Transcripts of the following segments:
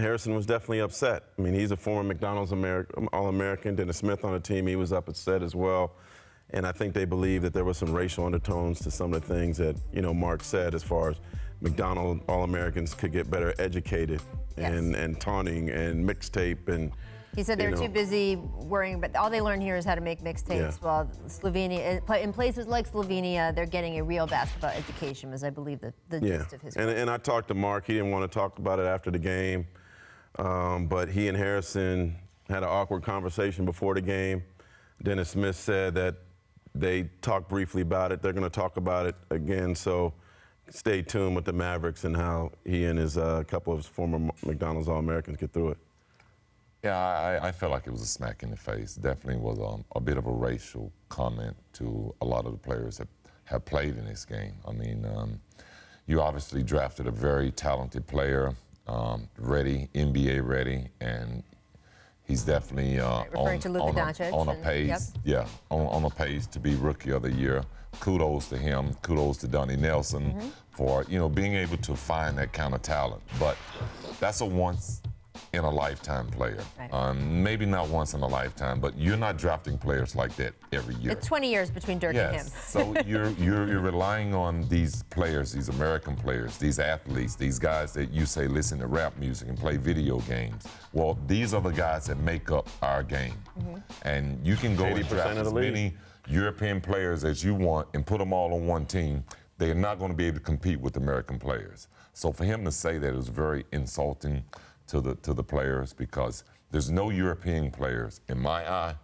Harrison was definitely upset. I mean, he's a former McDonald's All-American. Dennis Smith on the team, he was upset as well. And I think they believe that there were some racial undertones to some of the things that, Mark said as far as McDonald's All-Americans could get better educated and taunting and mixtape and. He said they were too busy worrying, but all they learn here is how to make mixtapes. While Slovenia, in places like Slovenia, they're getting a real basketball education, was I believe the gist of his work. And I talked to Mark. He didn't want to talk about it after the game, but he and Harrison had an awkward conversation before the game. Dennis Smith said that they talked briefly about it. They're going to talk about it again. So stay tuned with the Mavericks and how he and his couple of his former McDonald's All-Americans get through it. Yeah, I felt like it was a smack in the face. Definitely was a bit of a racial comment to a lot of the players that have played in this game. I mean, you obviously drafted a very talented player, ready, NBA ready, and he's definitely on a pace. Yep. On a pace to be Rookie of the Year. Kudos to him. Kudos to Donnie Nelson for being able to find that kind of talent. But that's a once-in-a-lifetime player. Right. Maybe not once in a lifetime, but you're not drafting players like that every year. It's 20 years between Dirk and him. So you're relying on these players, these American players, these athletes, these guys that you say listen to rap music and play video games. Well, these are the guys that make up our game. And you can go and draft as many European players as you want and put them all on one team. They're not going to be able to compete with American players. So for him to say that is very insulting to the players, because there's no European players, in my eye,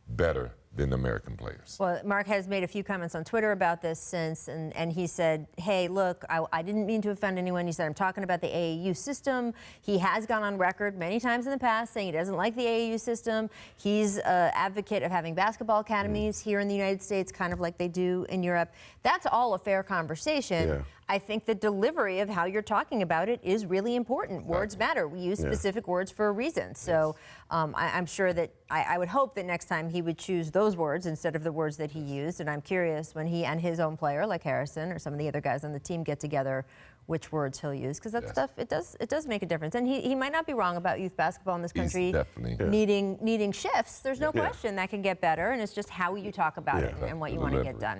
better than American players. Well, Mark has made a few comments on Twitter about this since, and he said, hey, look, I didn't mean to offend anyone. He said, I'm talking about the AAU system. He has gone on record many times in the past saying he doesn't like the AAU system. He's an advocate of having basketball academies here in the United States, kind of like they do in Europe. That's all a fair conversation. Yeah. I think the delivery of how you're talking about it is really important. Words matter. We use specific words for a reason. So I'm sure that I would hope that next time he would choose those words instead of the words that he used. And I'm curious when he and his own player, like Harrison or some of the other guys on the team, get together, which words he'll use, because that stuff, it does make a difference. And he might not be wrong about youth basketball in this country needing shifts. There's no question that can get better, and it's just how you talk about it and what you want to get done.